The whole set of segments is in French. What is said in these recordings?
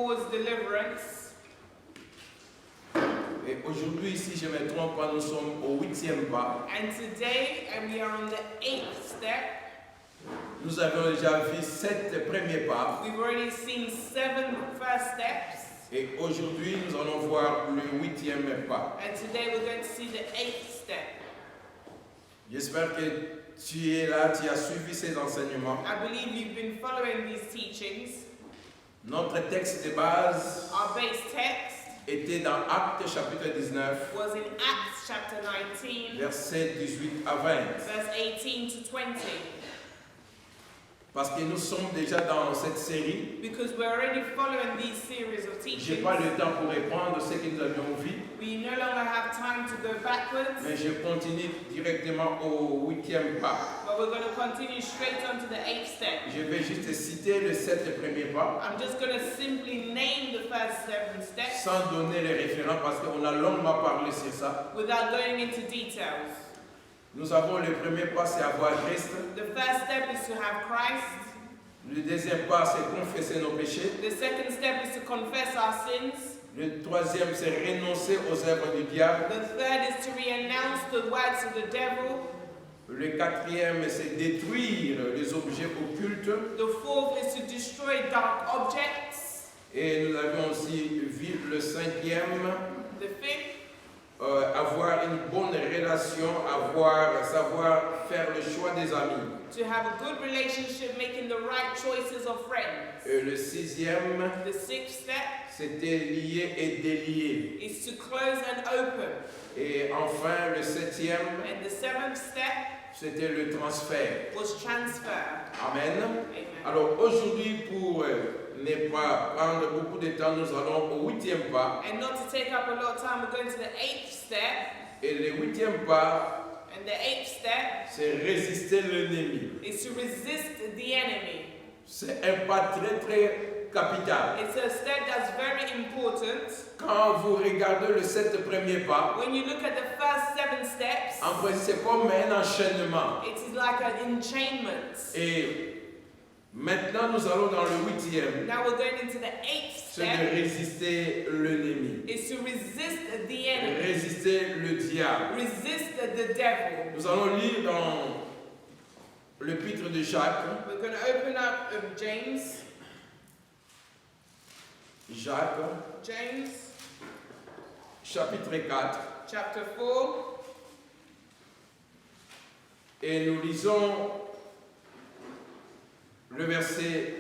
Paul's deliverance. Et aujourd'hui, ici, je ne me trompe pas, nous sommes au 8e pas. And today, we are on the 8th step. Nous avons déjà vu 7 premiers pas. We've already seen 7 first steps. Et aujourd'hui, nous allons voir le 8e pas. And today we're going to see the 8th step. J'espère que tu es là, tu as suivi ces enseignements. I believe you've been following these teachings. Notre texte de base Our base text était dans Actes chapitre 19, was in Acts chapter 19, versets 18 à 20. verse 18 to 20. Parce que nous sommes déjà dans cette série. Because we're already following these series of Je n'ai teachings. pas le temps pour répondre ce que nous avions vu, We no longer have time to go backwards, mais je continue directement au 8e pas. but we're going to continue straight on to the 8th step. Je vais juste citer les 7 premiers pas, I'm just going to simply name the first 7 steps sans donner les référents parce qu'on a longuement parlé sur ça. without going into details. Nous avons le premier pas, c'est avoir Christ. The first step is to have Christ. Le deuxième pas, c'est confesser nos péchés. The second step is to confess our sins. Le troisième, c'est renoncer aux œuvres du diable. The third is to renounce the works of the devil. Le quatrième, c'est détruire les objets occultes. The fourth is to destroy dark objects. Et nous avions aussi vu le cinquième, The fifth, avoir une bonne relation, savoir faire le choix des amis. to have a good relationship, making the right choices of friends. Et le sixième, The sixth step c'était lier et délier. is to close and open. Et enfin, le septième, And the seventh step c'était le transfert. was transfer. Amen. Amen. Alors aujourd'hui, pour ne pas prendre beaucoup de temps, nous allons au 8e pas. And not to take up a lot of time, we're going to the 8th step. Et le 8e pas, And the 8th step c'est résister l'ennemi. is to resist the enemy. C'est un pas très très capital. It's a step that's very important. Quand vous regardez le 7 premiers pas, When you look at the first 7 steps, en fait c'est comme un enchaînement. it is like an enchainment. Et maintenant nous allons dans le 8e. Now we're going into the 8th C'est de step. résister l'ennemi. Is to resist the enemy. Résister le diable. Resist the devil. Nous allons lire dans l'épître de Jacques. We're going to open up James. Jacques, James chapitre 4. chapter 4. Et nous lisons le verset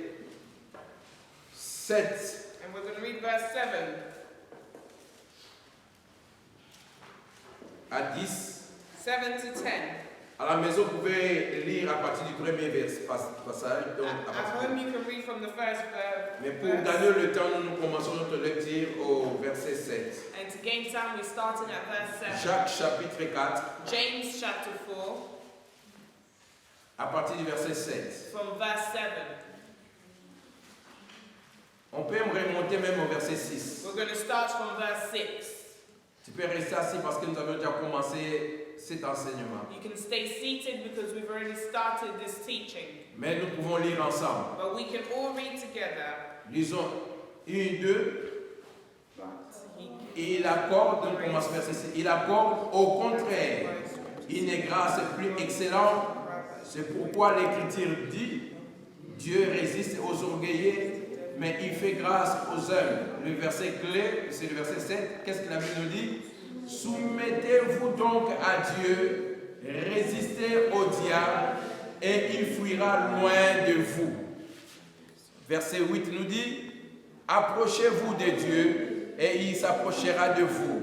7 And we're going to read verse 7 à 10. 7 to 10. À la maison, vous pouvez lire à partir du premier passage. Donc, à At partir home you can read from the first Mais pour verse. gagner le temps, nous commençons notre lecture au verset 7. And to gain time, we're starting at verse 7. Jacques chapitre 4, James chapter 4, à partir du verset 7. from verse 7. On peut remonter même au verset 6. We're going to start from verse 6. Tu peux rester assis parce que nous avons déjà commencé cet enseignement. You can stay seated because we've already started this teaching. Mais nous pouvons lire ensemble. But we can all read together. Lisons 1, 2. Et il accorde, on commence verset 6. Il accorde au contraire une grâce plus excellente. C'est pourquoi l'Écriture dit, Dieu résiste aux orgueilleux, mais il fait grâce aux humbles. Le verset clé, c'est le verset 7. Qu'est-ce que la Bible nous dit? Soumettez-vous donc à Dieu, résistez au diable, et il fuira loin de vous. Verset 8 nous dit, approchez-vous de Dieu, et il s'approchera de vous.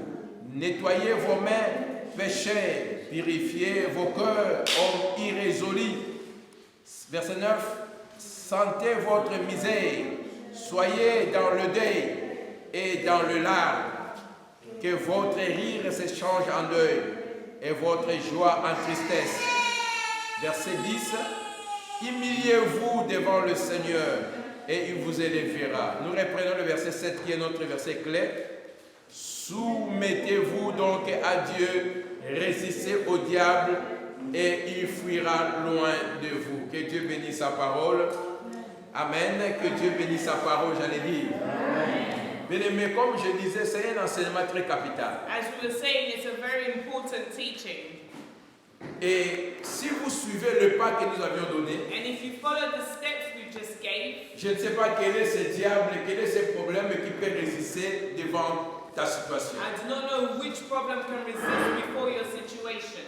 Nettoyez vos mains, pécheurs, purifiez vos cœurs, hommes irrésolus. Verset 9, sentez votre misère, soyez dans le deuil et dans le larme, que votre rire s'échange en deuil et votre joie en tristesse. Verset 10, humiliez-vous devant le Seigneur et il vous élèvera. Nous reprenons le verset 7 qui est notre verset clé. Soumettez-vous donc à Dieu, résistez au diable et il fuira loin de vous. Que Dieu bénisse sa parole. Amen. Que Dieu bénisse sa parole, j'allais dire. Bien aimé, comme je disais, c'est un enseignement très capital. As we were saying, it's a very important teaching. Et si vous suivez le pas que nous avions donné, And if you follow the steps we just gave, je ne sais pas quel est ce diable, quel est ce problème qui peut résister devant ta situation. I do not know which problem can resist before your situation.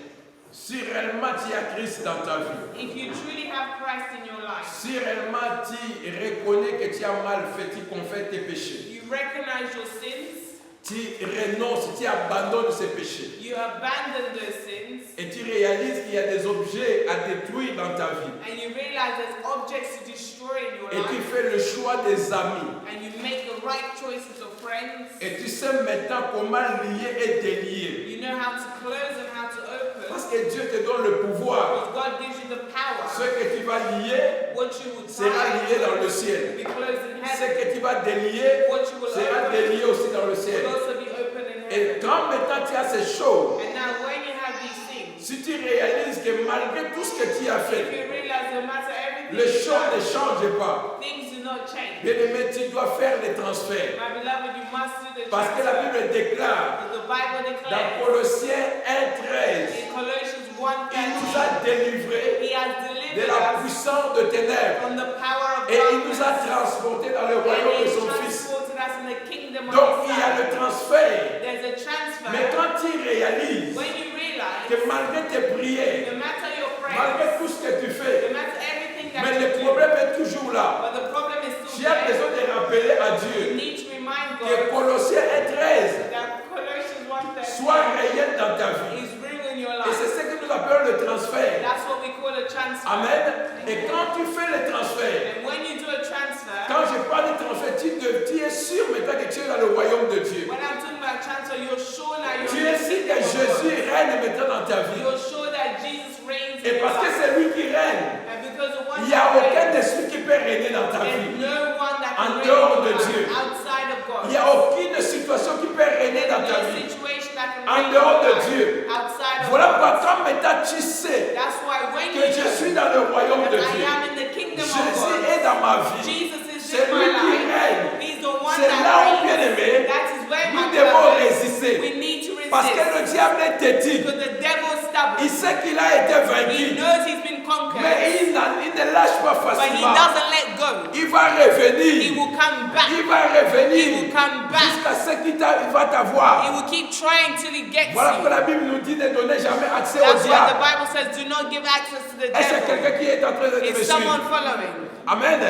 Si réellement tu as Christ dans ta vie, If you truly have Christ in your life, si réellement tu reconnais que tu as mal fait, tu confesses tes péchés, you recognize your sins, tu renonces, tu abandonnes ces péchés, you abandon those sins, et tu réalises qu'il y a des objets à détruire dans ta vie, and you realize there's objects to destroy in your et tu life, fais le choix des amis, and you make the right choices of friends, et tu sais maintenant comment lier et délier, you know how to close and how to parce open, que Dieu te donne le pouvoir. because God gives you the power. Ce que tu vas lier What you will sera lié dans le tie ciel. will be closed in Ce heaven. que tu vas délier What you will sera open délié aussi dans le will ciel. also be open in Et heaven. quand maintenant tu as ces choses, And now when you have these things, si tu réalises que malgré tout ce que tu as if fait, you realize no matter everything les you've choses ne done, changent pas. things do not change. Bien aimé, tu dois faire les transferts. My beloved, you must do the Parce que la transfer. Bible déclare Because the Bible dans declares Colossiens 1:13, in Colossians il nous 1:13, a délivrés He has de delivered la us puissance de ténèbres from the power of et il nous a darkness. transportés dans le And royaume de He son Fils. transported us in the kingdom of Donc His il y a Son. le transfert. There's a transfer. Mais quand tu réalises When you realize, que malgré tes prières, no matter your malgré prayers, tout ce que tu fais, no matter everything that mais you le do, problème est toujours là. but the problem is Tu still as there, besoin de rappeler à you Dieu need to remind que God Colossiens 1:13 that Colossians 1:13 soit réel dans ta vie. is real in your Et c'est life. ce que nous appelons le transfert. That's what we call a transfer. Amen. Et quand tu fais le transfert, And when you do a transfer, quand je parle de transfert, tu es sûr maintenant que tu es dans le royaume de Dieu. when I'm talking about transfer, you're sure that Tu you're es sûr que Jésus règne maintenant dans ta vie. You're sure that Jesus reigns in Et your parce que life. c'est lui qui règne, And because the one il n'y a that aucun reigns, esprit qui peut régner dans ta there's vie. no one that En can reign dehors in de your life Dieu. outside of God. Il n'y a aucune situation qui peut régner dans ta No vie. situation that can En reign in dehors your de life Dieu. outside of Voilà God. pourquoi quand maintenant tu sais That's why when que you je know suis dans le royaume de that I Dieu, am in the kingdom of Jésus God, est dans ma vie. Jesus is C'est in lui my qui life. règne. He's the one C'est là où, that bien reigns. aimé, That is where nous my devons beloved, résister. we need to Parce que le resist. diable est têtu. Because the devil is stubborn. Il sait qu'il a été He vaincu. knows he's been conquered. Mais il ne lâche pas But he facilement. doesn't let go. Il va He revenir. will come back. Il va He revenir will come back. jusqu'à ce qu'il va t'avoir. He will keep trying till he gets Voilà pourquoi you. la Bible nous dit de ne donner jamais accès au That's why the diable. Bible says, do not give access to the Est-ce que devil. quelqu'un qui est en train de me Is someone suivre? following? Amen.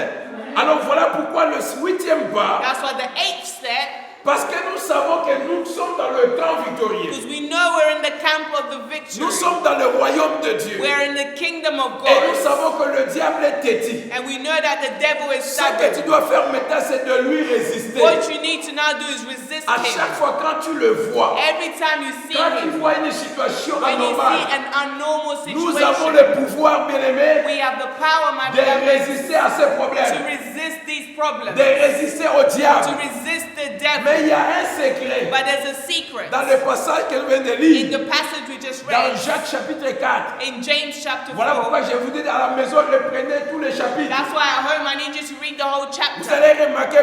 Alors voilà pourquoi le 8e pas, That's why the 8th step, parce que nous savons que nous sommes dans le camp victorieux. because we know we're in the camp of the victory. Nous sommes dans le royaume de Dieu. We're in the kingdom of Et nous God. savons que le diable est têtu. And we know that the devil is Ce que tu stubborn. dois faire maintenant, c'est de lui résister. What you need to now do is resist À chaque him. fois quand tu le vois, Every time you see quand tu him, vois une situation when you see anormale, an abnormal nous avons situation, le pouvoir, bien-aimé, we have the power, my de beloved, résister à ces to problèmes, resist these problems, de résister au to diable. resist the Mais devil. il y a un secret But there's a secret dans le passage qu'elle vient de in lire, the passage we just dans read, Jacques chapitre 4. in James chapter Voilà 4. pourquoi je vous dis à la maison, reprenez tous les chapitres. That's why at home I need you to read the whole Vous chapter. allez remarquer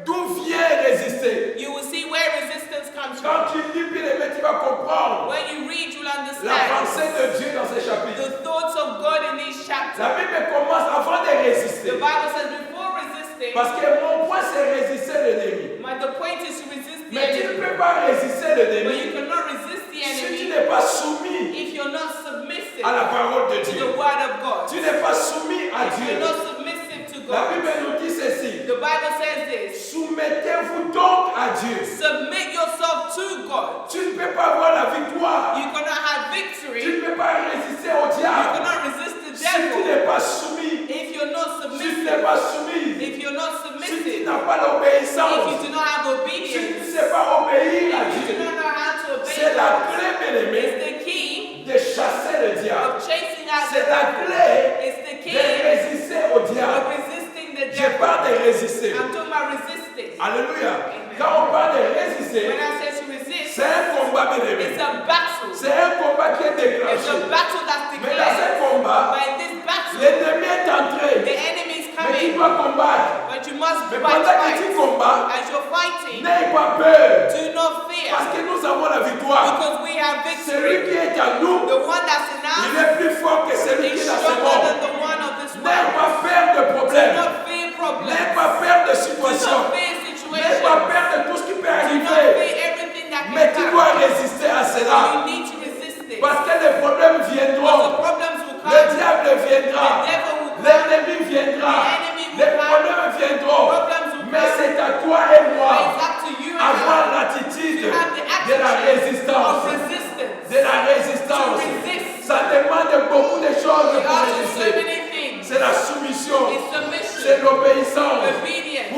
d'où vient résister. You will see where resistance comes from. Quand tu lis, bien aimé, tu vas comprendre When you read, you'll la understand pensée de Dieu dans ces chapitres. the thoughts of God in these chapters. La Bible commence avant de résister. The Bible says before resisting, Parce que mon point, c'est résister l'ennemi. the point is to resist the Mais tu ne enemy. peux pas résister But l'ennemi you cannot resist the si tu enemy n'es pas soumis if you're not submissive à la parole de to Dieu. the word of God. Tu n'es pas soumis à If Dieu. you're not submissive to La God. Bible nous dit ceci. The Bible says this. Soumettez-vous donc à Dieu. Submit yourself to God. Tu ne peux pas avoir la victoire. You cannot have Tu victory. ne peux pas résister au You diable. cannot resist the Si tu devil n'es pas soumis, if you're not si tu submissive. n'es pas soumis, If you're not si tu submissive. n'as pas If l'obéissance, you do not have si tu ne obedience. sais pas obéir à If you do Dieu, not know how to obey c'est la God. clé, bien-aimé, It's the key de chasser le diable. of chasing out the C'est la devil. clé It's the de key résister au of diable. resisting the Je devil. parle de résister. I'm talking about resisting. Alléluia. Quand on parle de résister, When I say to resist, c'est un combat, bien-aimé. it's a battle. C'est un combat qui est It's déclenché. a battle that's Mais dans ce declared. combat, But in this battle, l'ennemi est entré. the enemy is Mais tu coming. dois combattre. But you must Mais fight. pendant que tu combats, As you're fighting, n'aie pas peur. Do not fear. Parce que nous avons la victoire. Because we have Celui victory. qui est en nous, The one that's in il us est plus fort que celui qui is est dans ce stronger monde. than the one of this N'aie world. pas peur de Do problèmes. not fear N'aie problems. pas peur de Do situations. not fear N'aie situations. pas peur de tout ce qui peut Do not arriver. fear everything that Mais can tu dois happen. résister à You cela. need to resist it. Parce que les problèmes Because the viendront. problems will Le come. diable viendra. The devil will come. L'ennemi viendra. The enemy will Les come. problèmes viendront. Problems will Mais come. c'est à toi et But moi it's up to you and avoir I l'attitude to have the de la attitude résistance. of resistance. De la résistance. To resist. Ça demande beaucoup de choses We pour are to so résister. many things. C'est la soumission. It's submission. C'est l'obéissance. Obedience.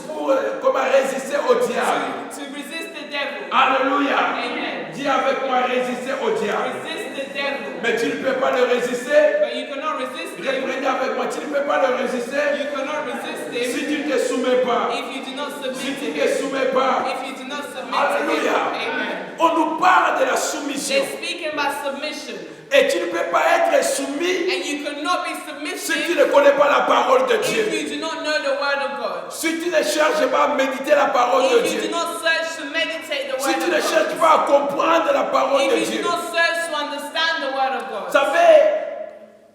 Pour comment résister au diable. To resist the devil. Alléluia. Amen. Dis avec moi résister au diable. Resist the devil. Mais tu ne peux pas le résister. But you cannot resist him. Reprenez avec moi. Tu ne peux pas le résister You cannot resist him si tu ne te soumets pas. if you do not Si submit tu to ne te him. soumets pas. If you do not submit to him. Alléluia. Amen. On nous parle de la soumission. They're speaking about submission. Et tu ne peux pas être soumis And you cannot be si tu submissive ne connais pas la parole de Dieu. if you do not know the word of God. Si tu ne cherches pas à méditer la parole de If you Dieu. do not search to meditate the Si word tu of ne God. cherches pas à comprendre la parole de If you Dieu. do not search to understand the word of God. Vous savez,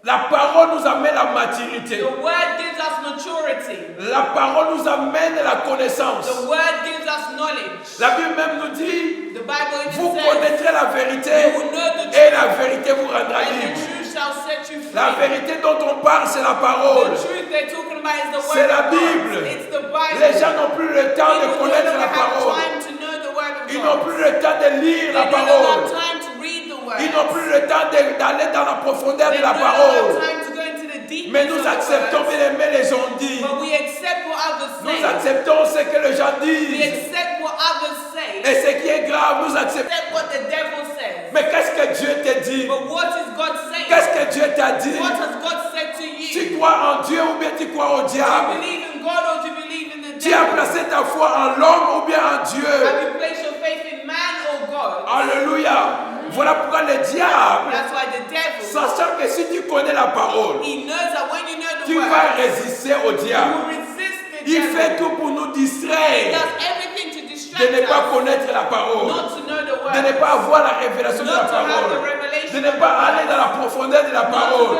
la parole nous amène la maturité. The word gives us maturity. La parole nous amène la connaissance. The word gives us knowledge. La Bible même nous dit, The Bible vous even says, connaîtrez la vérité you will know the et truth, la vérité vous rendra and the libre. truth shall set you free. La vérité dont on parle, c'est la parole. The truth they're talking about is the word C'est of la God. Bible. It's the Bible. Les gens n'ont plus le temps de People no connaître longer la have parole. time to know the word of Ils God. n'ont plus le temps de lire They la no longer have parole. time to read the word. Ils n'ont plus le temps d'aller dans la profondeur They de la no longer parole. have time to go into the deep Mais nous of the acceptons, word. bien aimés, les gens disent. But we accept what others Nous say. acceptons ce que les gens We disent. accept what others say. Et ce qui est grave, nous acceptons. Accept what the devil says. Mais qu'est-ce que Dieu te dit? But what is God saying? Qu'est-ce que Dieu t'a dit? What has God said to Tu you? crois en Dieu ou bien tu crois au Do you diable? believe in God or do you believe in the Tu as devil? placé ta foi en l'homme ou bien en Dieu? Have you placed your faith in man or God? Alléluia. Voilà pourquoi le diable, That's why the devil, sachant que si tu connais la parole, he knows that when you know the tu word, vas résister au you diable. will resist the Il devil. fait tout pour nous He distraire does everything to de distract ne pas us, connaître la parole, not to know the de ne word, pas avoir la révélation de la not to have the parole, de revelation ne of pas the aller word. dans la profondeur de la parole.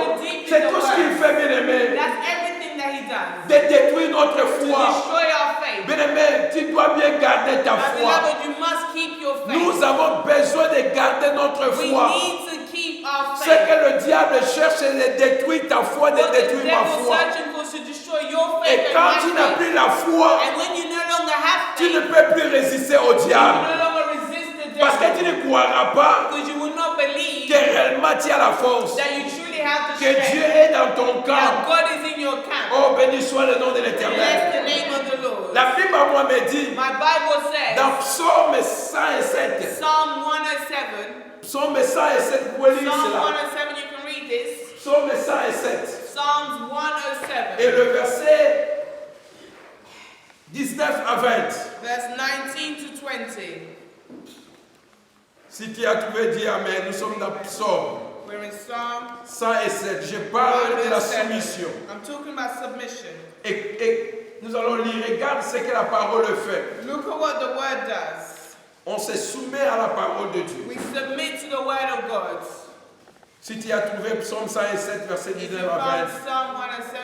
C'est tout ce qu'il fait, bien aimé, That's everything that he does. de détruire notre To foi. destroy our faith. Bien aimé, tu dois bien garder ta My foi. beloved, you must keep your faith. Nous avons besoin de garder notre We foi. need to keep our Ce faith. que le diable cherche, c'est de détruire ta foi, de What the détruire ma devil foi. searching for is to destroy your faith Et and quand my tu n'as faith. plus la foi, And when you no longer have tu faith, ne peux plus résister au you diable. no longer resist the Parce que tu devil. ne croiras pas Because you will not believe que réellement tu as la force, that you truly have the que Dieu strength. est dans ton camp. That God is in your camp. Oh, béni soit le nom de Bless l'Éternel. the name of the Lord. La Bible à moi me dit, My Bible says, dans Psaume 107, Psalm 107. Psaume 107, vous pouvez lire Psalm cela. 107, you can read this. Psaume 107. Psalms 107. Et le verset 19 à 20. Verse 19 to 20. Si tu as trouvé, dis Amen. Nous sommes dans Psaume We're in Psalm 107. Je parle de la 107. soumission. I'm talking about submission. Et nous allons lire. Regarde ce que la parole fait. Look at what the word does. On se soumet à la parole de Dieu. We submit to the word of God. Si tu as trouvé Psaume 107, verset If you 19 à found 20, Psalm 107,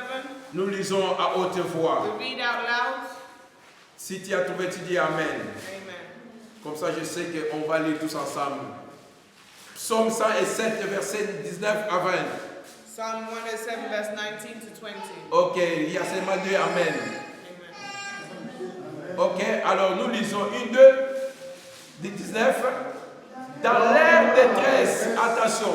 nous lisons à haute voix. we read out loud. Si tu as trouvé, tu dis Amen. Amen. Comme ça, je sais qu'on va lire tous ensemble. Psaume 107, verset 19 à 20. Psalm 107, verse 19 to 20. Ok, il y a seulement deux Amen. Amen. Ok, alors nous lisons 1, 2, 19. Dans l'air détresse, attention,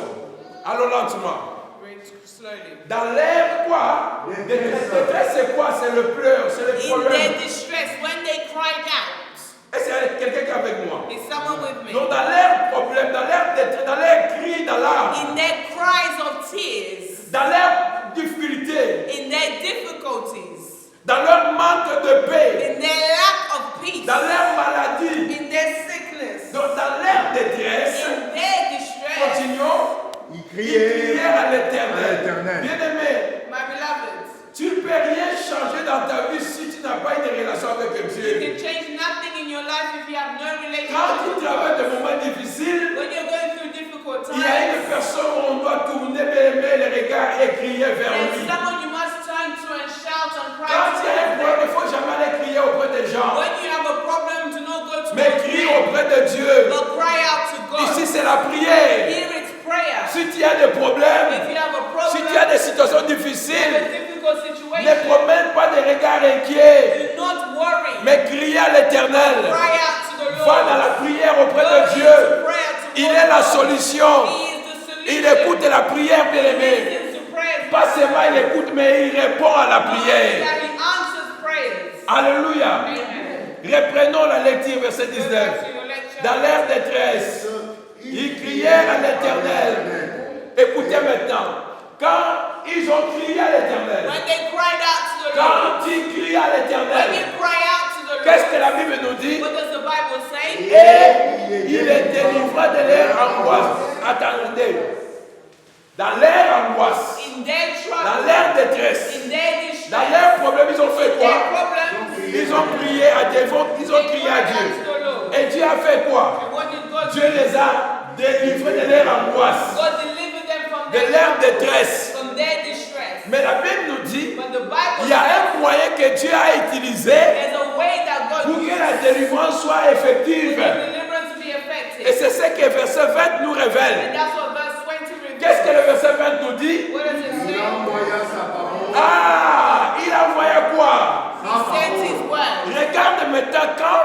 allons lentement. Read slowly. Dans l'air quoi? Détresse, c'est quoi? C'est le pleur, c'est le In their problème. distress, when they cried out, Est-ce qu'il y a quelqu'un qui est avec moi? is someone with me? Donc dans l'air problème, dans l'air détresse, dans l'air cri, dans l'air, In their cries of tears, dans l'air difficulté, in their difficulties, dans leur manque de paix, in their lack of peace, dans leur maladie, in their sickness, donc dans l'air détresse, in their distress. continuons, Il ils criait criaient à à l'Éternel. l'Éternel. Bien-aimé, My beloved, tu ne peux rien changer dans ta vie si tu n'as pas une relation avec you Dieu. can change nothing in your life if you have no Quand relationship tu with traverses God, des moments difficiles, when you're going through difficult il y a une times, personne où on doit tourner les regards et crier vers there's lui. someone you must turn to and shout and cry Quand il y a un to. problème, il ne faut jamais aller crier auprès des gens. When you have a problem, do not go to Mais crie auprès de Dieu. but cry out to God. Ici, c'est la prière. Here it's prayer. Si tu as des problèmes, If you have a problem, si tu as des situations you have difficiles, a difficult ne situation, promène pas des regards inquiets, do not worry. mais crie à l'Éternel. Cry out to the Va dans Lord. la prière auprès Go de into Dieu. prayer Il towards est la God. solution. He is the solution. Il écoute la prière, bien-aimé. Listen to prayers. Pas seulement il écoute, mais il répond à la Not only prière. that, he answers prayers. Alléluia. Amen. Reprenons la lecture, verset Go 19. back to your lecture. Dans leur détresse, ils crièrent à l'Éternel. Écoutez maintenant. Quand ils ont crié à l'Éternel, When they cried out to the Lord, quand ils crient à when l'Éternel, you cry out to the qu'est-ce que Lord, la Bible nous dit? what does the Bible say? Et il les délivra de leur angoisse. Attendez. Dans leur angoisse, In their dans trouble, leur détresse, in their dans distress, leurs problèmes, ils ont fait their quoi? problems, Ils ont prié à Dieu, ils ont they crié cried à Dieu. out to the Lord. Et Dieu a fait quoi? And what did God Dieu do? les a délivrés de leur angoisse, God delivered them from de their leur trouble, détresse. from their distress. Mais la Bible nous dit, But the Bible il y a says un moyen que Dieu a utilisé there's a way that God pour que uses la délivrance soit for effective. the deliverance to be effective. Et c'est ce que verset 20 nous révèle. And that's what verse 20 reveals. Qu'est-ce que le verset 20 nous dit? What does it Il say? envoya sa parole. Ah, il a envoyé quoi? He sent his word. Regarde maintenant quand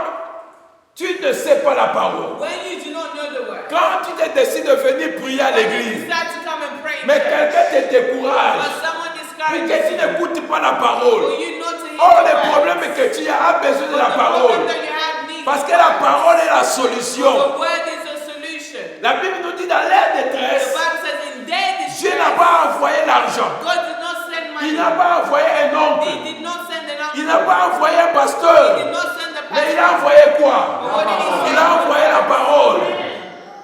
tu ne sais pas la parole. When you do not know the word, Quand tu te décides de venir prier à when you l'église, decide to come and pray in mais church, quelqu'un te décourage, but someone puis discourages que tu you, n'écoutes pas la for parole. you not to hear Or, the le word, problème est que tu as besoin de but la the problem parole. that you have needs Parce is que la word. parole est la solution. The word is a solution. La Bible nous dit dans leur The détresse, Bible says in their Dieu distress, n'a pas envoyé l'argent. God did not send money. Il n'a pas envoyé un He oncle. did not send an Il uncle. n'a pas envoyé un He did pasteur. not send a Mais il a pastor. envoyé quoi? But what did he Il send? a envoyé la parole.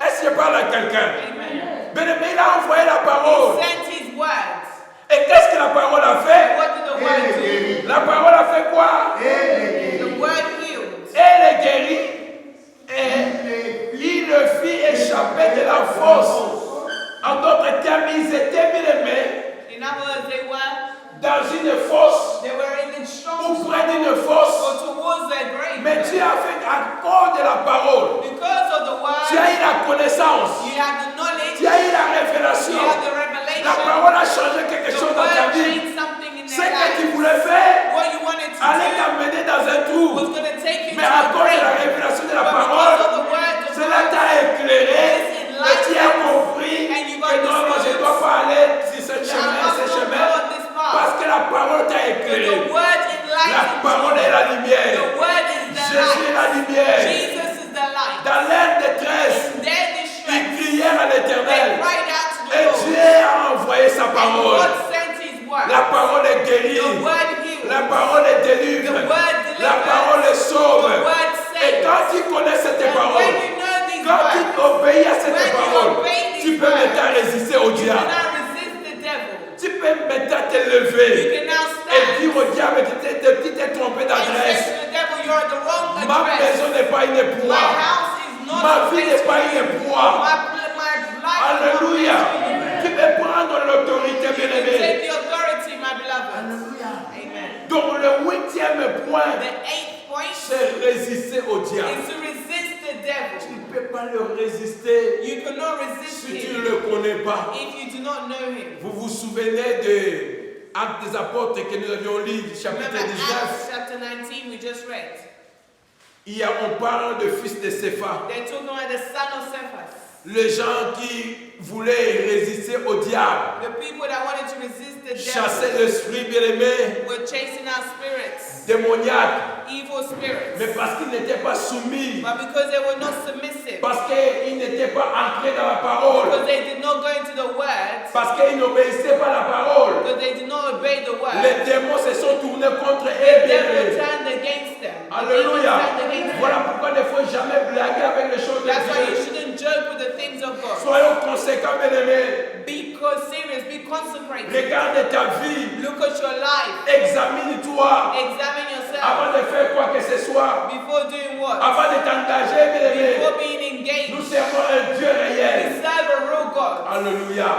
Est-ce que je parle à quelqu'un? Amen. Bien-aimé, il a envoyé la He parole. sent his words. Et qu'est-ce que la parole a fait? What did the word do? La parole a fait quoi? The word healed. Elle est guérie et il le fit échapper de la fosse. En d'autres termes, ils étaient bien-aimés In other words, they were dans une fosse in strong ou près d'une fosse. or towards their grave. Mais Dieu a fait à cause de la parole. Because of the Tu as word, eu la connaissance. you have the knowledge, Tu as eu la you révélation. have the La revelation. parole a changé quelque The chose dans ta word vie. changed something in Ce their que tu life. voulais faire What you wanted to allait do t'amener dans un trou. was going to take you Mais to à a cause de la grave. révélation de la But because parole, of the word, the cela word, t'a éclairé et tu as compris And you que non, non, je ne dois pas aller sur ce I chemin, must ce not chemin, go on this path. parce que la parole t'a But éclairé. the word La enlightens parole est you. la lumière. The word is the Jésus est light. la lumière. Jesus is the light. Dans leur détresse, In their ils distress, crièrent à they l'Éternel cried out to et the Lord. Dieu a envoyé sa And parole. God sent his word. La parole est guérie. The word heals. La parole est délivre. The word La delivers. parole est sauve. The word Et saves. quand tu connais cette And parole, when you know these quand tu words, obéis à cette when you parole, obey these tu peux words, maintenant résister au you diable. can now resist the devil. Tu peux maintenant te You lever can now et stand dire au diable, tu t'es trompé and say d'adresse. to the devil, you're at the wrong Ma address. maison n'est pas une My proie. house is not Ma a vie place n'est pas for you. une proie. My life Alléluia. is not a place for you. Tu peux prendre l'autorité, You can bien-aimé. take the authority, my beloved. Alléluia. Amen. Donc le 8e point, The 8th point c'est résister au diable. is to resist the Tu devil. ne peux pas le résister You cannot resist si tu ne him le connais pas. if you do not know him. Vous vous souvenez de Actes des Apôtres que nous avions lu, chapitre Remember 19. Acts chapter 19 we just read. On parle de fils de Cépha. They're talking about the son of Cephas. Les gens qui voulaient résister au diable, The people that wanted to resist the chasser devil l'esprit bien-aimé, were chasing out spirits, démoniaque, evil spirits. mais parce qu'ils n'étaient pas soumis, But because they were not submissive, parce qu'ils n'étaient pas ancrés dans la parole, because they did not go into the word, parce qu'ils n'obéissaient pas à la parole, because they did not obey the word, les démons se sont tournés contre the eux. devil bien-aimés. turned against them. The demons Alléluia. turned against them. Voilà pourquoi il ne faut jamais blaguer avec les choses de That's why you Dieu. shouldn't joke with the things of God. Soyons conséquents, bien-aimés. Be serious, be consecrated. Regarde ta vie. Look at your life. Examine-toi. Examine yourself. yourself. Avant de faire quoi que ce soit, Before doing what? avant de t'engager, bien-aimé, Before being engaged. nous servons un Dieu We réel. serve a real God. Alléluia.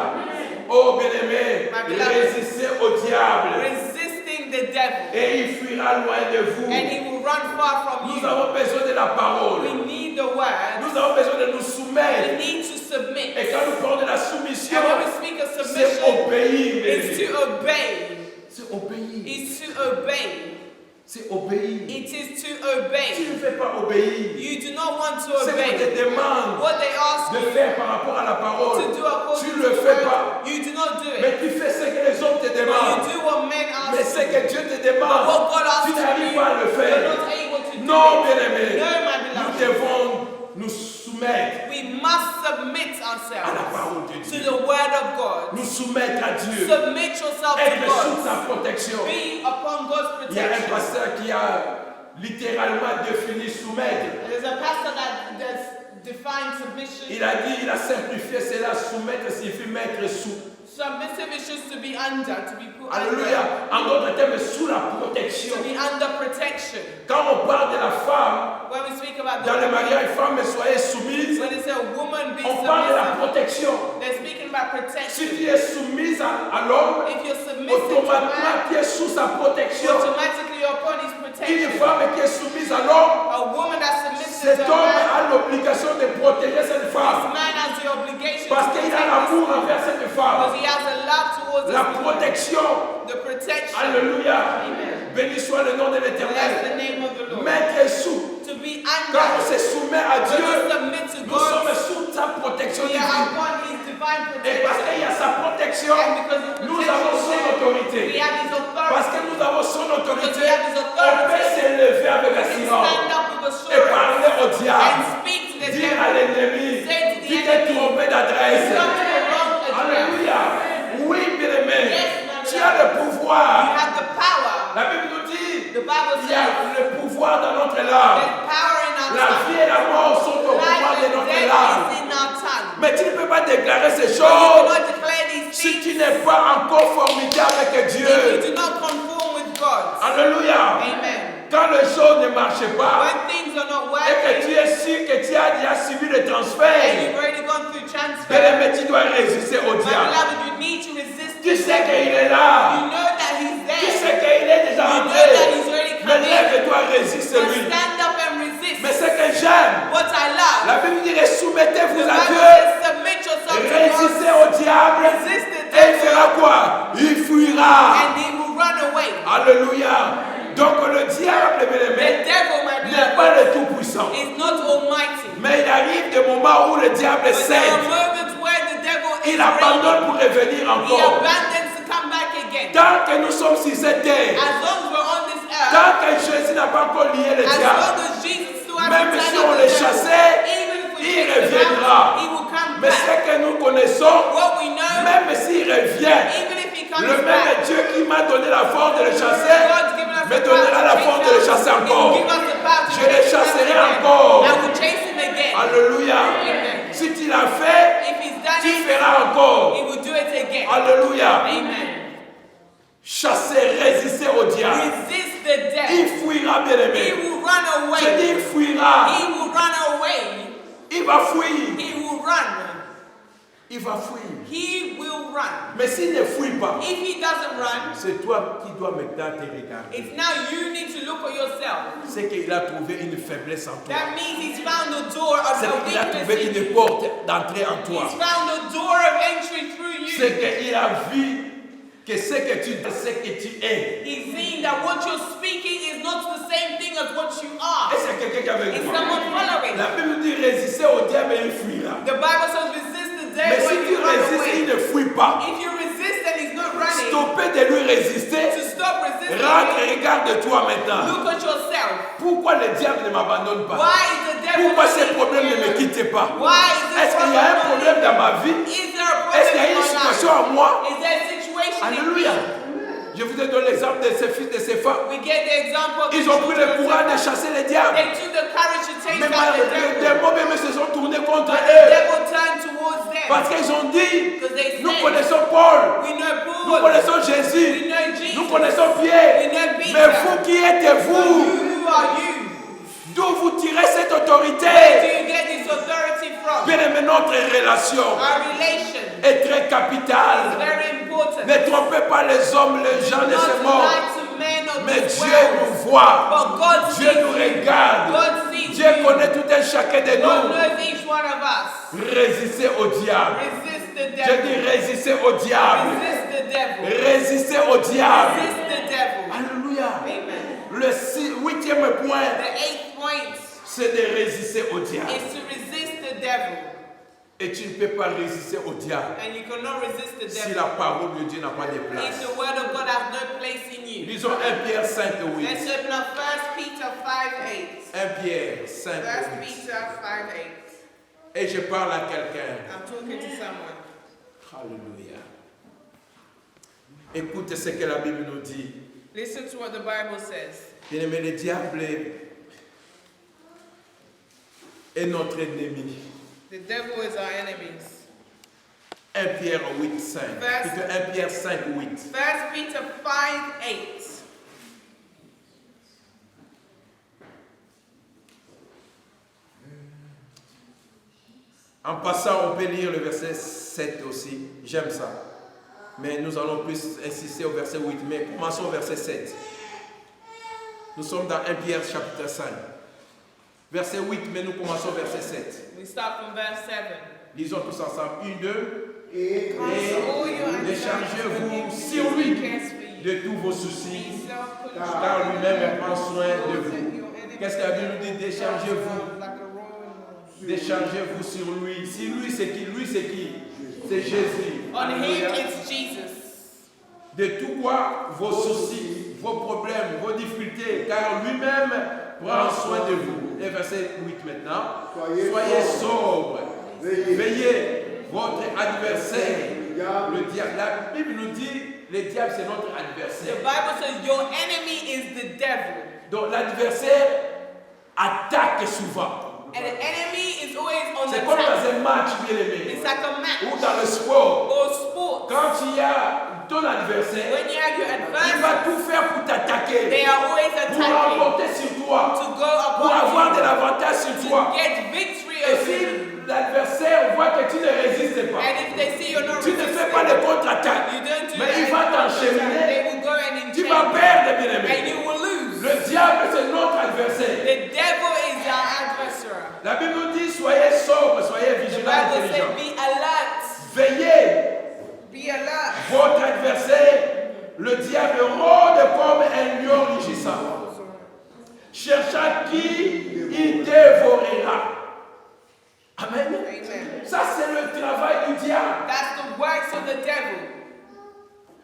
Oh bien-aimé, résistez au diable Resisting the devil. et il fuira loin de vous. And he will run far from Nous you. avons besoin de la parole. We need the word. Nous avons besoin de nous We soumettre. need to submit. Et quand nous parlons de la soumission, And when we speak of c'est submission, obéir. it's bien-aimé. to obey. C'est obéir. It's to obey. C'est obéir. It is to Tu obey. ne fais pas obéir. You do not want to C'est qu'on obey. te demande What they ask de you faire par rapport à la parole. to do according Tu to ne le the fais word, pas. you do not do it. Mais tu fais ce que les hommes te But demandent. you do what men Mais ask ce you. que Dieu te But demande, what God asks tu you, n'arrives pas à le you're faire. not able to do Non, it. bien-aimé. No, my Nous beloved. devons nous soumettre We must submit à la ourselves parole de to Dieu. the word of God. Nous soumettre à Dieu. Submit yourself to Être sous God. sa protection. Be upon God's Il y a un protection. pasteur qui a littéralement défini soumettre. There's a pastor that's defined submission. Il a dit, il a simplifié cela. Soumettre signifie mettre sous. Submissive is just to be under, to be put Alléluia. under, En d'autres termes, sous la protection. to be under protection. Quand on parle de la femme, When we speak about dans le the mariage, femme, soyez soumise. when they say a woman be On parle de la submissive, protection. they're speaking about Si protection. tu es soumise à l'homme, If you're submissive to automatiquement man, tu es sous sa protection. automatically you're upon his Une protection. femme qui est soumise à l'homme, A woman that's submissive cet to homme a man, a l'obligation de protéger cette this femme. man has the obligation Parce to qu'il a protect l'amour this envers cette because femme. he has a love towards La this woman. protection. The protection. Alléluia. Amen. Béni soit le nom de Bless the l'Éternel. name of the Lord. Mettre sous. To be Quand on under, se soumet à when Dieu, you submit to nous sommes God, sous sa protection we are divine. upon his divine Et parce protection. qu'il y a sa protection, And because of nous avons son protection, we autorité. have his Parce que authority. nous avons son autorité, Because we have his on authority. peut s'élever avec We can assurance stand up with et assurance parler au and diable. speak to the Dire à devil. l'ennemi, Say to the tu t'es enemy, trompé d'adresse. come to the wrong address. Alléluia. Oui, bien-aimé. Yes, my Tu as le beloved. pouvoir. You have the power. La Bible nous dit, The Bible il y a says le pouvoir dans notre langue. there's power in our La vie et tongue. la mort sont au pouvoir Life de and notre death langue. is in our tongue. Mais tu ne peux pas déclarer ces But you choses cannot declare these si things tu n'es pas en conformité avec if Dieu. you do not conform with God. Alléluia. Amen. Quand les choses ne marchent pas When things are not et que tu working es sûr que tu as déjà suivi le and transfert, you've already gone through transfer, bien-aimé, tu dois résister au my diable. beloved, you need to resist Tu the sais qu'il devil. est là. You know that he's Tu there. sais qu'il est déjà You know entré. that he's already Mais come in. lève-toi, résiste But lui. stand up and resist. Mais ce que j'aime, What I love, la Bible dit soumettez-vous the à Bible Dieu. says submit yourself to Résistez God au diable. Resist the Et il devil. fera quoi? Il fuira. and he will run away. Alléluia. Donc le diable, bien The aimé, devil, my n'est pas beloved, le tout-puissant. is not almighty. Mais il arrive des moments où le diable But there are cède. moments where the devil is Il reigning. abandonne pour revenir He encore. abandons to come back again. Tant que nous sommes sur cette terre, As long as we're on this earth, tant que Jésus n'a pas encore lié le as diable, long as Jesus still hasn't même tied si up on the le devil, chassait, even if we il chase him reviendra. out, he will come Mais back. ce que nous connaissons, What we know, même s'il revient, even if he comes le back, même Dieu qui m'a donné la force de le chasser, God's given us me the power donnera la to force de chase le chasser him. He will encore. give us the power to Je le chase him chasserai again. encore. I will chase him again. Alléluia. Amen. Si tu l'as fait, If he's done tu it, feras he encore. will do it again. Alléluia. Amen. Chasser, résister au diable. Resist the devil. Il fuira, bien He aimé. will run Je away. dis, il fuira. He will run away. Il va fuir. He will run. Il va fuir. He will run. Mais s'il ne fuit pas, If he doesn't run, c'est toi qui dois maintenant te regarder. it's now you need to look at yourself. C'est qu'il a trouvé une faiblesse en toi. That means he's found the door of C'est a qu'il a trouvé weakness in une you. porte d'entrée en toi. He's found the door of entry through C'est you. qu'il a vu que ce que tu es, ce que tu es. He's seeing that what you're speaking is not the same thing as what you are. Et c'est quelqu'un qui est avec Is moi. someone following? La Bible dit résister au diable et il fuira. The Bible says resist the Mais devil si and tu he run résistes, il away. ne fuit pas. If you resist and he's not running, Stopper de lui résister. to stop resisting, Rentre et regarde-toi maintenant. look at yourself. Pourquoi le diable ne m'abandonne pas? Why is the devil Pourquoi not ces taking problèmes ne care me of- quittent pas? Why is this Est-ce qu'il y a un problème dans ma vie? Is there a Est-ce qu'il y a problem une in my situation life? en moi? Is there a situation in Alléluia. me? Je vous ai donné l'exemple de ces fils, de ces femmes. We get the example of Ils the ont pris le children of courage de Israel. chasser le diable. They took the courage to chased Même out the les devil. démons même se sont tournés contre But the eux. devil turned towards them. Parce qu'ils ont dit, Because they nous said, connaissons Paul, we know nous Paul, connaissons we Jésus, know Jesus, nous connaissons we Pierre. know Peter. Mais vous qui But êtes-vous? who are you? D'où vous tirez cette Where autorité? do you get this authority from? Bien-aimé, notre relation Our relation est très is capitale. very important. Ne trompez pas les hommes, les gens de ce Not monde. lie to men or Mais to Dieu nous world. voit. But God Dieu sees nous you. regarde. God sees Dieu you. connaît tout un chacun de God nous. knows each one of us. Résistez au diable. Resist the Je devil. dis résistez au diable. Resist the devil. Résistez au diable. Resist the devil. Alléluia. Amen. Le huitième point, The 8th point c'est de résister au diable. is to resist the devil. Et tu ne peux pas résister au diable And you cannot resist the si devil la parole de Dieu n'a pas de if place. the word of God has no place in you. Lisons 1 Pierre 5, Let's 8. open up 1 Peter 5:8. 1 Pierre 5, 1 8. Peter 5:8. Et je parle à quelqu'un. I'm talking to someone. Alléluia. Écoute ce que la Bible nous dit. Listen to what the Bible says. Bien-aimé, le diable est notre ennemi. The devil is our enemies. 1 Pierre 8, 5. Verse- Plutôt 1 Pierre 5, 8. 1 Peter 5:8. En passant, on peut lire le verset 7 aussi. J'aime ça. Mais nous allons plus insister au verset 8. Mais commençons au verset 7. Nous sommes dans 1 Pierre chapitre 5. Verset 8, mais nous commençons au verset 7. We start from verse 7. Lisons tous ensemble. 1, 2. Et Et déchargez-vous sur lui de tous vos soucis, car lui-même prend soin de vous. Qu'est-ce que la Bible nous dit? Déchargez-vous. Déchargez-vous sur lui. Si lui, c'est qui? Lui, c'est qui? C'est Jésus. On him Alléluia. it's Jesus. De tout quoi? Vos soucis, vos problèmes, vos difficultés, car lui-même prend soin de vous. Et verset 8 maintenant. Soyez sobres. Veillez. Votre adversaire, le diable. La Bible nous dit, le diable c'est notre The adversaire. Bible says your enemy is the devil. Donc l'adversaire attaque souvent. And the enemy is always on the C'est comme attack. dans un match, bien aimé, It's like a ou match dans le sport. or sport. Quand il y a ton adversaire, When you have your il va adversary, tout faire pour t'attaquer, they are always pour attacking remporter sur toi, to go pour avoir upon de you, l'avantage sur toi. to get victory Et over si you. l'adversaire voit que tu ne résistes pas, And if they see you're not tu ne fais resisting, pas de contre-attaque, you don't do mais il any va contre-attack, t'enchaîner, they will go and tu vas enchain perdre, bien you, and aimé. you will lose. Le diable, c'est notre adversaire. The devil is our adversary. La Bible nous dit, soyez sobres, soyez The vigilants, Bible says, intelligents. be alert. Veillez. Be alert. Votre adversaire, le diable, rôde comme un lion rugissant, cherchant qui il dévorera. Amen. Amen. Ça, c'est le travail du diable. That's the works of the devil.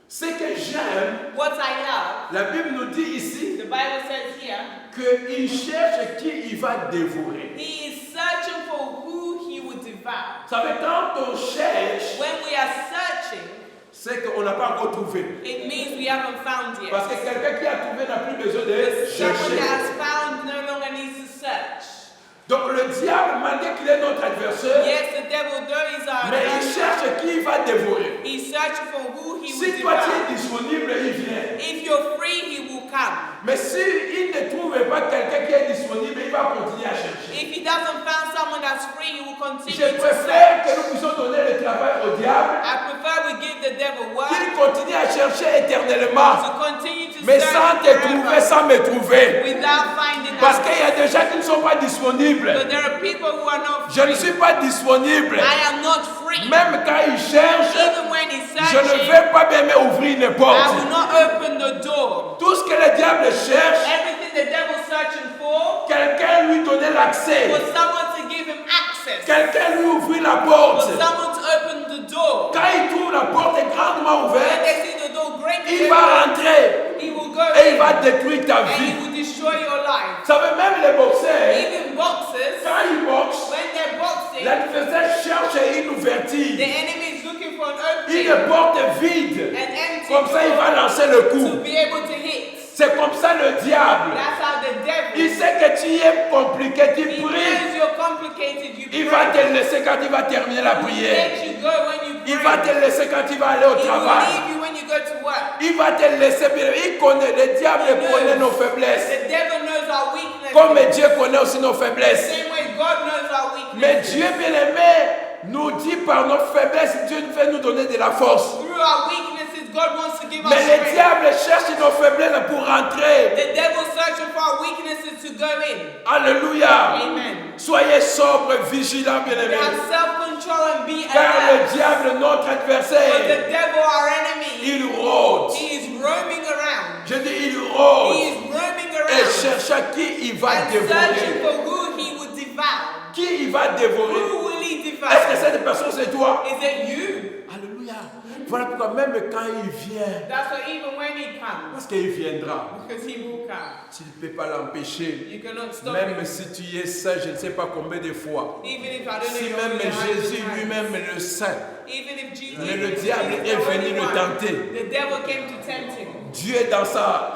Ce que j'aime, What I love, la Bible nous dit ici the Bible says here, qu'il cherche qui il va dévorer. he is searching for who he would devour. Ça veut dire quand on cherche, When we are searching, c'est qu'on n'a pas encore trouvé. it means we haven't found yet. Parce que quelqu'un qui a trouvé n'a plus besoin de Someone chercher. that has found no longer needs to search. Donc le diable, malgré qu'il est notre adversaire, Yes, the devil, though, is our mais il adversary, cherche qui il va dévorer. he's searching for who he Si would toi tu devour. es disponible, il vient. If you're free, he will come. Mais s'il ne trouve pas quelqu'un qui est disponible, il va continuer à chercher. If he doesn't find someone that's free, he will Je continue to préfère que search. nous puissions donner le travail au diable, I prefer we give the devil work qu'il continue à chercher éternellement, to continue to mais search sans te trouver, forever sans me trouver. without finding Parce us. qu'il y a des gens qui ne sont pas disponibles. But there are people who are not Je ne free. suis pas disponible. I am not free. Même quand ils cherchent, Even when he's je ne searching, vais pas bien ouvrir une I porte. will not open the door. Tout ce que le diable cherche, Everything the devil's searching for, quelqu'un lui donner l'accès. for someone to give him access, Quelqu'un lui ouvrir la for porte. someone to open the door. Quand il trouve la porte est grandement When ouverte, they see the door breaking, il va rentrer he will go et il in va détruire ta and he vie. will destroy your life. Ça veut même les boxeurs, Even boxers, quand ils boxent, when they're boxing, l'adversaire cherche une the ouverture, enemy is looking for an une opening, porte vide. an empty Comme ça, il door va lancer le to coup. be able to hit. C'est comme ça le diable. That's how the devil. Il sait que tu es compliqué, tu He knows pries. you're complicated. You Il pray. va te laisser quand il va terminer la He will prière. let you go when you pray. Il va te laisser quand il va aller au He will travail. leave you when you go to work. Il va te laisser bien. Il connaît, le diable connaît nos faiblesses. The devil knows our weaknesses. Comme Dieu connaît aussi nos faiblesses. Same way God knows our weaknesses. Mais Dieu bien-aimé nous dit par nos faiblesses, Dieu veut nous donner de la force. Through our weaknesses, God wants to give us Mais le strength. diable cherche nos faiblesses pour rentrer. The devil's searching for our weaknesses to go in. Alléluia. Amen. Soyez sobres, vigilants, bien-aimés. Have self-control and be Car le alert. diable, notre But adversaire, the devil, our enemy, il rôde. he is roaming around. Je dis, il He rôde. is roaming Et around cherche à qui il va and searching dévorer. for who he would devour. Qui il va dévorer. Who will he devour? Est-ce que cette personne c'est toi? Is it you? Alléluia. Voilà pourquoi même quand il vient, That's why even when he comes, parce qu'il viendra, because he will come, tu ne peux pas l'empêcher. you cannot stop Même him. si tu es saint, je ne sais pas combien de fois. Even if I don't know Si you're même only a Jésus hundred lui-même times. le saint, Even if Jesus, Mais le Jesus diable is est the venu only le one, tenter. the devil came to tempt him. Dieu dans sa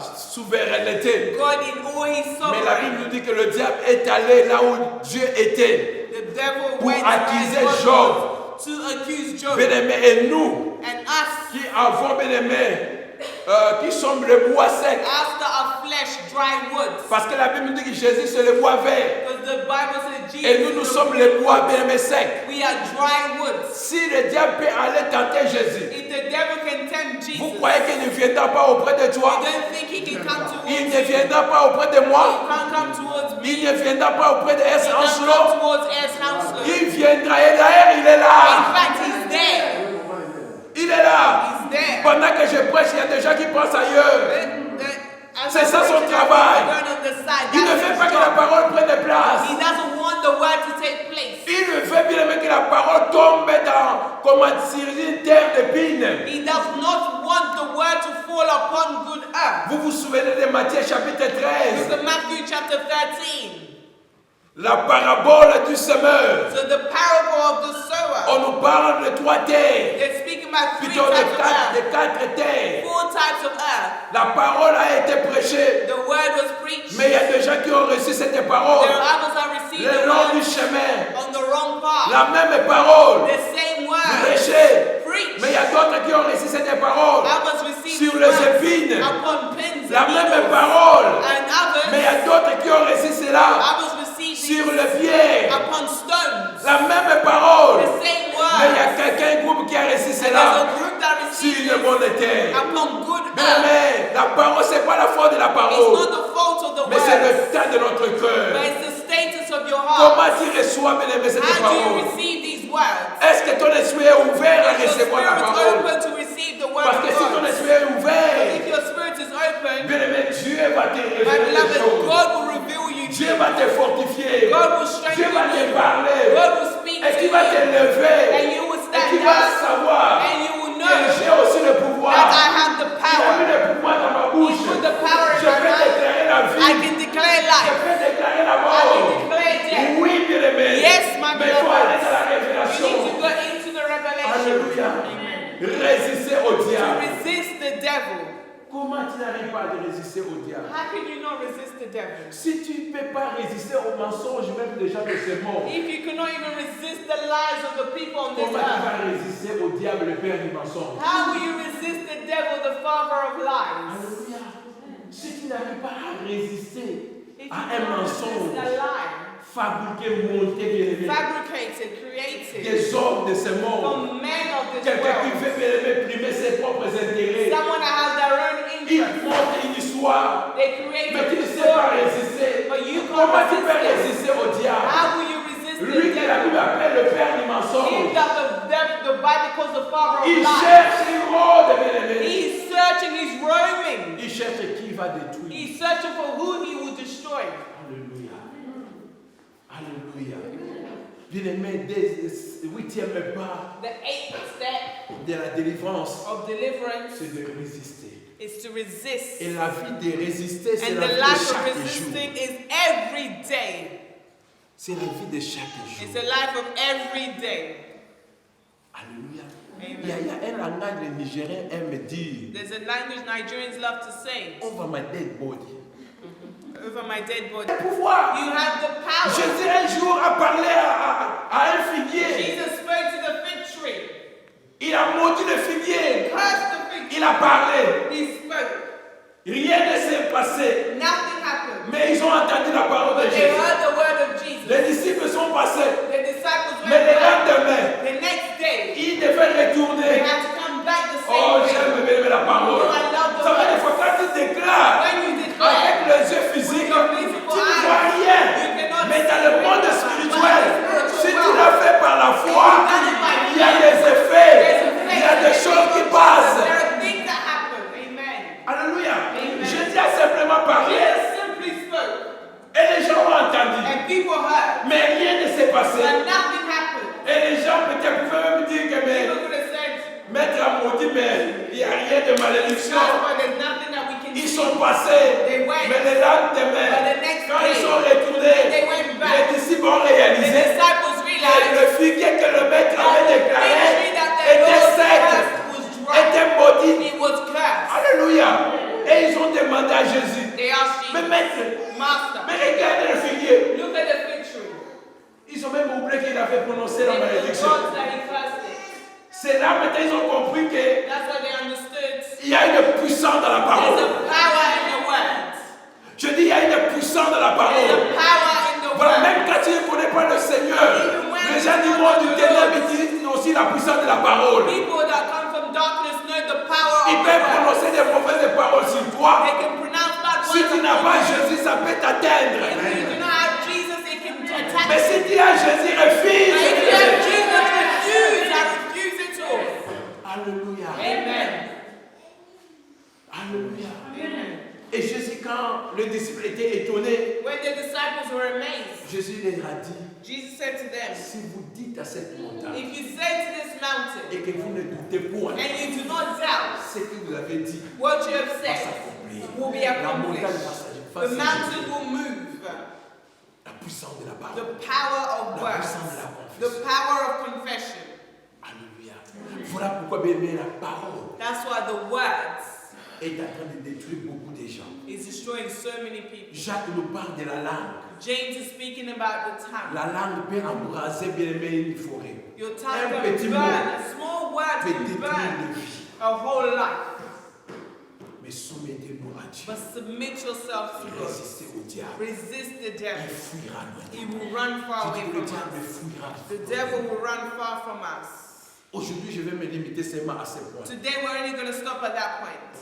souveraineté. God in all his Mais la Bible nous sovereignty, dit que le diable est allé là où Dieu était the devil pour went accuser where God Job. was to accuse Job. Bien-aimés, et nous And us, qui avons, bien-aimés, qui sommes le bois sec. after our flesh, dry wood. Parce que la Bible nous dit que Jésus c'est le bois vert. Because the Bible says Jesus Et nous is the sommes wood. les bois bien-aimés secs. We are dry woods. Si le diable peut aller tenter Jésus, If the devil can tempt Jesus, vous croyez qu'il ne viendra pas auprès de you toi? don't think he can come towards Il you? ne viendra pas auprès de He moi? can't come towards me. Il ne viendra pas auprès de S. He can't Angelo? come towards S. Hounslow. Il viendra. Et d'ailleurs, il est In là. fact, he's there. Il est là. He's there. Pendant que je prêche, il y a des gens qui pensent ailleurs. C'est ça son travail. Il ne veut pas que la parole prenne place. He doesn't want the word to take place. Il ne veut bien que la parole tombe dans, comment dire, une terre d'épines. He does not want the word to fall upon good earth. Vous vous souvenez de Matthieu chapitre 13, Look at Matthew chapter 13. la parabole du semeur. So the parable of the sower. On nous parle de trois terres, They're speaking about three plutôt types of earth. de quatre terres. Four types of earth. La parole a été prêchée, The word was preached. mais il y a des gens qui ont reçu cette There parole are others that received le the long du word chemin. on the wrong path. La même parole The same word prêchée, preached. mais il y a d'autres qui ont reçu cette parole Others received sur the les word épines. upon pins La and même needles. parole, And others, mais il y a d'autres qui ont reçu cela others received sur it le pied. upon stones. La même parole, The same mais il y a word. quelqu'un, un groupe qui a reçu And there's cela a group that sur received une it bonne terre. upon good Mais, earth. mais la parole, c'est pas la faute de la It's parole, not the fault of the mais c'est word, le temps de notre but cœur. it's the status of your heart. Comment tu reçois, bien aimé, cette How do you parole? receive these words? Est-ce que ton esprit est ouvert à Is your recevoir la spirit parole? open to receive the word Parce of que si ton God? esprit est ouvert, If your spirit is open, bien aimé, Dieu va te my révéler des beloved, choses. God will reveal you Dieu truth. va te fortifier. God will Dieu strengthen va te you. parler. God will speak Et to tu vas te you. lever. And you will Et stand tu vas up. savoir And you will que know j'ai aussi le pouvoir. that I have the Il a mis power. le pouvoir dans ma He bouche. put the power in Je my peux mouth. déclarer la I vie. can declare Je life. peux déclarer la I mort. can declare death. Oui, bien aimé. Yes, my Mais il faut aller beloved. dans la You révélation. need to go into the revelation. Alléluia. Amen. Résister au To diable. resist the devil. Comment tu n'arrives pas à résister au diable? How can you not resist the devil? Si tu ne peux pas résister au mensonge même des gens de ce monde, If you cannot even resist the lies of the people on this comment tu earth, vas résister au diable, le père du mensonge? how will you resist the devil, the father of lies? Alléluia. Si tu n'arrives pas à résister If you à un cannot resist mensonge a lie, fabriqué, monté, bien aimé, fabricated, created des hommes de ce monde, from men of this quelqu'un qui world, veut bien aimé primer ses propres intérêts, someone that has their own il interest, monte une histoire, they create mais tu ne a sais pas story. résister. But you can't Comment tu peux resist it. résister au diable? How will you resist Lui the que la Bible devil? appelle le père du Him mensonge. that the Bible calls the father of Il lies. cherche, il rôde, bien aimé. He's searching, he's roaming. Il cherche qui va détruire. He's searching for who he will destroy. Alléluia. Alléluia. Bien-aimé, le huitième pas The eighth step de la délivrance, of deliverance c'est de résister. is to resist. Et la vie de résister, c'est And la the vie de life of chaque jour. resisting is every day. C'est la vie de chaque It's jour. a life of every day. Alléluia. Amen. Il y a un langage les Nigériens aiment dire There's a language Nigerians love to say, over my dead body. over my dead body. Pouvoir. You have the power. Jésus un jour a parlé à un figuier. Jesus spoke to the fig tree. Il a maudit le figuier. Cursed the fig tree. Il a parlé. He spoke. Rien ne s'est passé. Nothing happened. Mais ils ont entendu la parole de But they Jésus. heard the word of Jesus. Les disciples sont passés. The disciples Mais went le back. lendemain, The next day, ils devaient they retourner. had to come back the same Oh, way. j'aime bien la parole. Oh, I love the Ça veut dire word. que quand tu déclares When you avec declare, les yeux physiques, your tu physical ne eyes, vois rien. you cannot Mais dans see le monde it. spirituel, But si in the tu spiritual l'as fait par la foi, il y a des effets, il y a des choses qui passent. There are things that happen. Amen. Alléluia. Amen. Jésus a simplement parlé Jesus simply spoke, et les gens ont entendu. and people heard, Mais rien ne s'est passé. but nothing happened. Et les gens peut-être pouvaient même dire que mais, People could have said, maître a maudit, mais il n'y a rien de malédiction. "That's why there's nothing that we can Ils see." sont passés, They went. mais le lendemain, But the next quand ils day, sont retournés, they went back. les disciples ont The réalisé disciples que realized le figuier que le maître avait that déclaré the fig tree that the était Lord sec, cursed was dry. était maudit. It was cursed. Alléluia. Et ils ont demandé à Jésus, They asked mais Jesus, maître, Master, mais regardez le figuier. look at the fig tree. Ils ont même oublié qu'il avait prononcé la They malédiction. forgot that he cursed it. C'est là maintenant ils ont compris qu'il That's what they understood. y a une puissance dans la There's parole. a power in the word. Je dis, il y a une puissance dans la There's parole. a power in the Voilà, word. même quand tu ne connais pas le Seigneur, les gens du monde du ténèbre utilisent aussi la puissance de la parole. People that come from darkness know the power Ils of the peuvent word. prononcer des mauvaises paroles sur toi. They can pronounce bad Si words. tu n'as pas Jésus, ça peut t'atteindre. If you do not have Jesus, it can attack Mais you. si tu as Jésus, refuse. But if you have Jesus, refuse. I refuse it all. Alléluia. Amen. Alléluia. Amen. Et Jésus, quand le disciple était étonné, When the disciples were amazed, Jésus leur a dit, Jesus said to them, si vous dites à cette montagne if you say to this mountain, et que vous ne doutez point, and you do not doubt, ce que vous avez dit what you have va said s'accomplir. will be La montagne accomplished. va The s'agir. mountain will move. La puissance de la parole. The power of La words. puissance de la The confession. power of confession. Alléluia. Voilà pourquoi, bien aimé, la parole That's why the words est en train de détruire beaucoup de gens. is destroying so many people. Jacques nous parle de la langue. James is speaking about the tongue. La langue peut embraser, bien aimé, une forêt. Your Un tongue petit can mot burn. A small word peut can détruire burn une vie. a whole life. Mais soumettez-nous à Dieu. But submit yourself to God. Résistez au diable. Resist the Il devil. fuira loin. He will run far Si away tu le from diable us. fuira. The devil will run far from us. Aujourd'hui, je vais me limiter seulement à ce point. Today we're only going to stop at that point.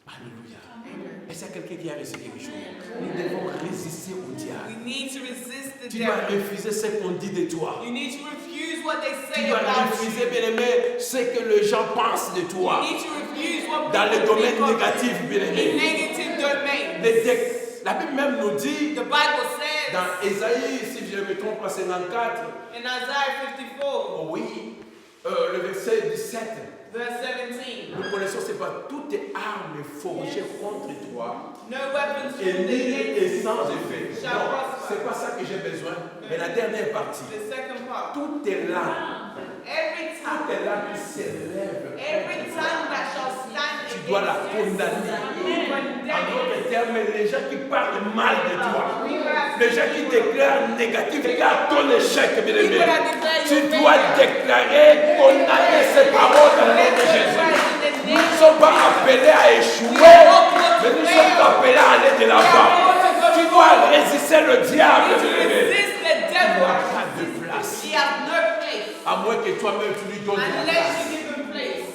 Alléluia. Amen. Est-ce qu'il y a quelqu'un qui a reçu quelque chose? Nous devons résister au diable. We need to resist the Tu dois devil. refuser ce qu'on dit de toi. You need to refuse what they Tu say dois about refuser, you. bien aimé, ce que les gens pensent de toi. You need to refuse what Dans le people domaine think of négatif, bien you. In aimé. negative domains. La Bible même nous dit, The Bible says dans Ésaïe, si je ne me trompe pas, 54, in Isaiah 54, oh oui, le verset 17. verse 17, Nous connaissons, c'est pas toute arme forgée contre toi no weapons et formed ni against et sans effet. shall Non, prosper. c'est pas ça que j'ai besoin. Mais la dernière partie, The second part. toutes tes langues, Every toutes tongue, tes langues qui s'élèvent, every tongue that shall stand tu dois la against you, condamner. En condemn d'autres termes, les gens qui parlent mal de toi, it. les gens qui déclarent négatif, regarde ton échec, bien aimé. Tu dois déclarer, condamner ces paroles dans le nom de Jésus. Nous ne sommes pas appelés à échouer, mais nous sommes appelés à aller de l'avant. Tu dois résister le diable, bien aimé. Resist the Il devil. n'a pas de place. He has no place À moins que toi-même tu lui donnes la unless place. you give him place.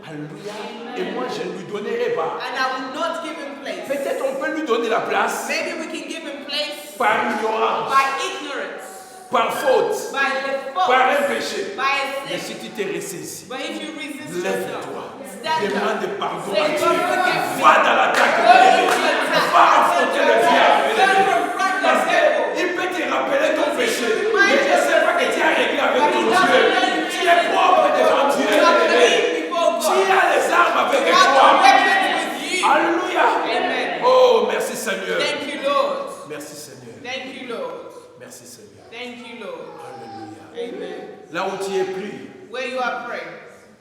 Alléluia. Et moi je ne lui donnerai pas. And I will not give him place. Peut-être on peut lui donner la place Maybe we can give him place par ignorance, by ignorance, par faute, by the fault, par un péché. by a Mais sin. si tu te ressaisis, But if you resist yourself, lève-toi. stand up. Demande pardon Say, à God, Dieu. forgive me. Va dans l'attaque Go de into l'ennemi. attack. Va affronter le diable. Go confront the Parce devil. qu'il peut te rappeler ton péché. Mais je ne sais pas que tu as réglé avec ton Dieu. Tu es propre devant Dieu. You are clean before Tu God. as les armes avec You have the toi. weapons with you. Alléluia. Amen. Oh, merci Seigneur. Thank you, Lord. Merci Seigneur. Thank you, Lord. Merci Seigneur. Thank you, Lord. Alléluia. Amen. Là où tu es pris, where you are praying.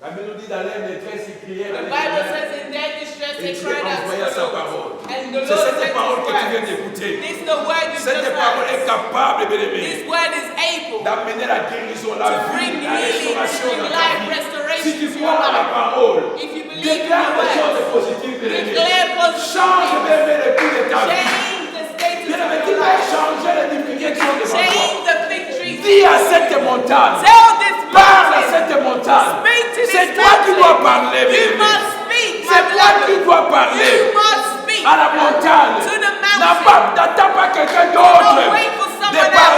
La Bible dit dans leur détresse, ils criaient. The Bible says in their distress Et they Dieu cried out envoya to sa the parole. Lord. And the C'est Lord cette sent parole que tu viens His word. d'écouter. This is the word you Cette just parole est heard. capable, bien-aimé, This word is able d'amener la guérison, la to vie, bring la healing, restauration to bring dans ta life, vie. Si restoration tu to your crois à la life. parole, If you believe in déclare the des choses word, positives, bien-aimé. declare positive Change, things. bien-aimé, le cours de ta vie. Change the status Bien-aimé, of tu your peux life. changer les difficultés qui sont devant toi. Change the victory. Dis à cette montagne. Tell this Parle à mountain. cette montagne. Speak to this C'est toi qui mountain. dois parler, You bien-aimé. must speak, my C'est toi qui beloved. dois parler You must speak à la montagne. to the N'attends mountain. pas quelqu'un Don't d'autre wait for de someone parler